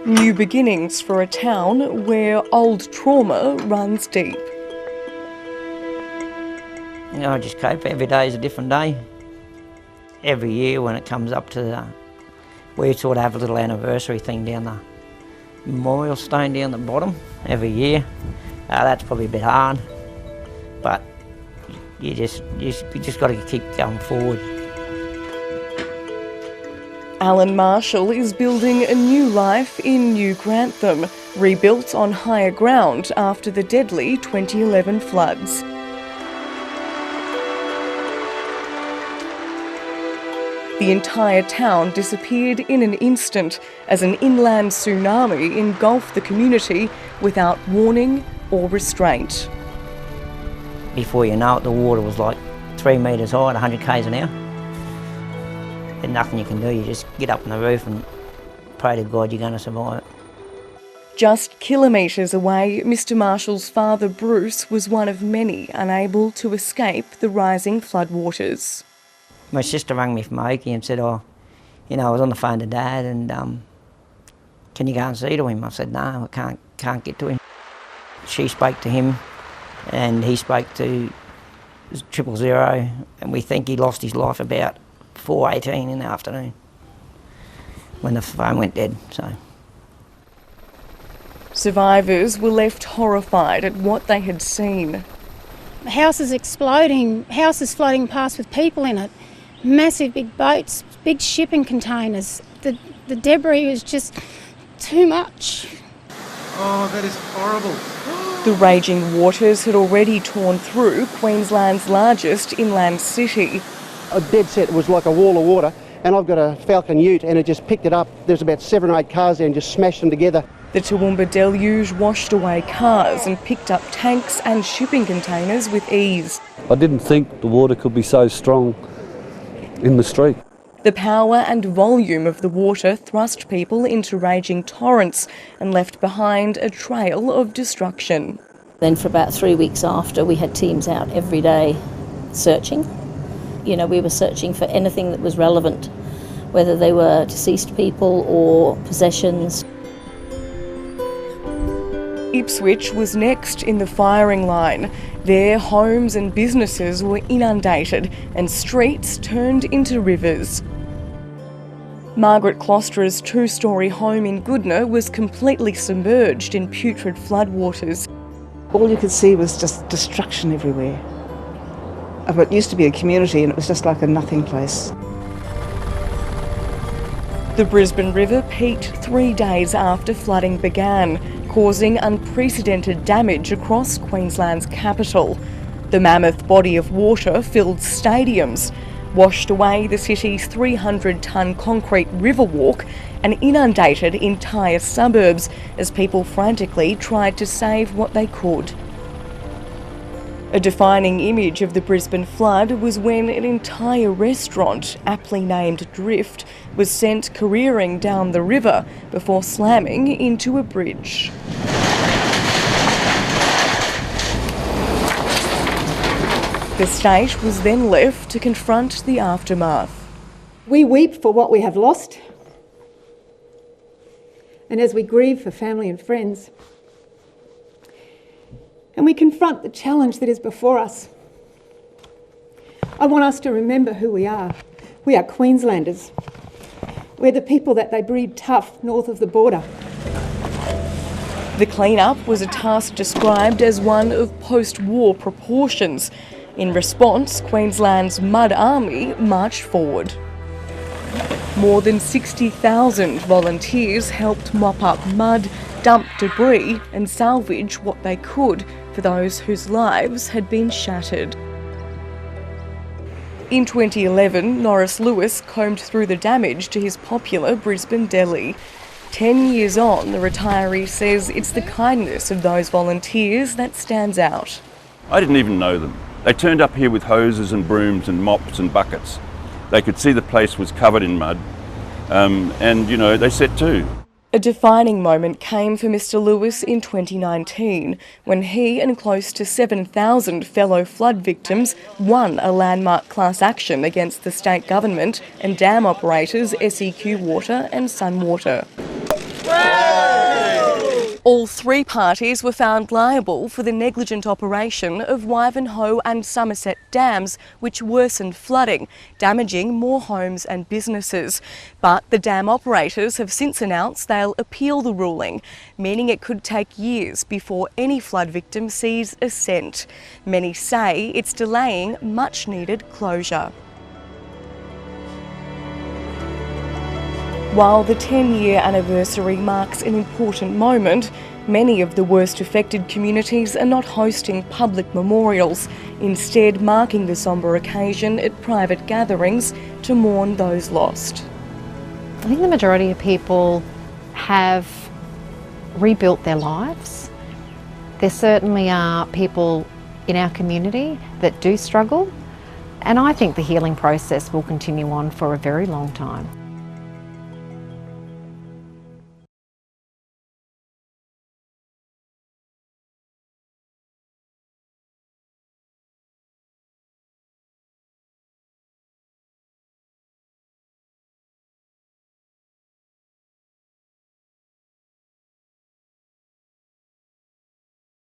New beginnings for a town where old trauma runs deep. You know, I just cope. Every day is a different day. Every year when it comes up to we sort of have a little anniversary thing down the memorial stone down the bottom every year. That's probably a bit hard, but you just got to keep going forward. Alan Marshall is building a new life in New Grantham, rebuilt on higher ground after the deadly 2011 floods. The entire town disappeared in an instant as an inland tsunami engulfed the community without warning or restraint. Before you know it, the water was like 3 metres high at 100 k's an hour. There's nothing you can do, you just get up on the roof and pray to God you're going to survive it. Just kilometres away, Mr Marshall's father Bruce was one of many unable to escape the rising floodwaters. My sister rang me from Oakey and said, I was on the phone to Dad and can you go and see to him? I said, no, I can't get to him. She spoke to him and he spoke to 000 and we think he lost his life about 4:18 in the afternoon when the phone went dead. So survivors were left horrified at what they had seen. Houses exploding, houses floating past with people in it, massive big boats, big shipping containers. The debris was just too much. Oh, that is horrible. The raging waters had already torn through Queensland's largest inland city. A dead set, it was like a wall of water, and I've got a Falcon ute and it just picked it up. There's about 7 or 8 cars there and just smashed them together. The Toowoomba deluge washed away cars and picked up tanks and shipping containers with ease. I didn't think the water could be so strong in the street. The power and volume of the water thrust people into raging torrents and left behind a trail of destruction. Then for about 3 weeks after, we had teams out every day searching. You know, we were searching for anything that was relevant, whether they were deceased people or possessions. Ipswich was next in the firing line. Their homes and businesses were inundated and streets turned into rivers. Margaret Clostra's 2-storey home in Goodna was completely submerged in putrid floodwaters. All you could see was just destruction everywhere. Of what used to be a community, and it was just like a nothing place. The Brisbane River peaked 3 days after flooding began, causing unprecedented damage across Queensland's capital. The mammoth body of water filled stadiums, washed away the city's 300-tonne concrete river walk and inundated entire suburbs as people frantically tried to save what they could. A defining image of the Brisbane flood was when an entire restaurant, aptly named Drift, was sent careering down the river before slamming into a bridge. The state was then left to confront the aftermath. We weep for what we have lost, and as we grieve for family and friends, and we confront the challenge that is before us, I want us to remember who we are. We are Queenslanders. We're the people that they breed tough north of the border. The clean-up was a task described as one of post-war proportions. In response, Queensland's Mud Army marched forward. More than 60,000 volunteers helped mop up mud, dump debris and salvage what they could for those whose lives had been shattered. In 2011, Norris Lewis combed through the damage to his popular Brisbane deli. 10 years on, the retiree says it's the kindness of those volunteers that stands out. I didn't even know them. They turned up here with hoses and brooms and mops and buckets. They could see the place was covered in mud and, they set to. A defining moment came for Mr Lewis in 2019 when he and close to 7,000 fellow flood victims won a landmark class action against the state government and dam operators SEQ Water and Sunwater. All three parties were found liable for the negligent operation of Wivenhoe and Somerset dams, which worsened flooding, damaging more homes and businesses. But the dam operators have since announced they'll appeal the ruling, meaning it could take years before any flood victim sees a cent. Many say it's delaying much needed closure. While the 10-year anniversary marks an important moment, many of the worst affected communities are not hosting public memorials, instead marking the sombre occasion at private gatherings to mourn those lost. I think the majority of people have rebuilt their lives. There certainly are people in our community that do struggle, and I think the healing process will continue on for a very long time.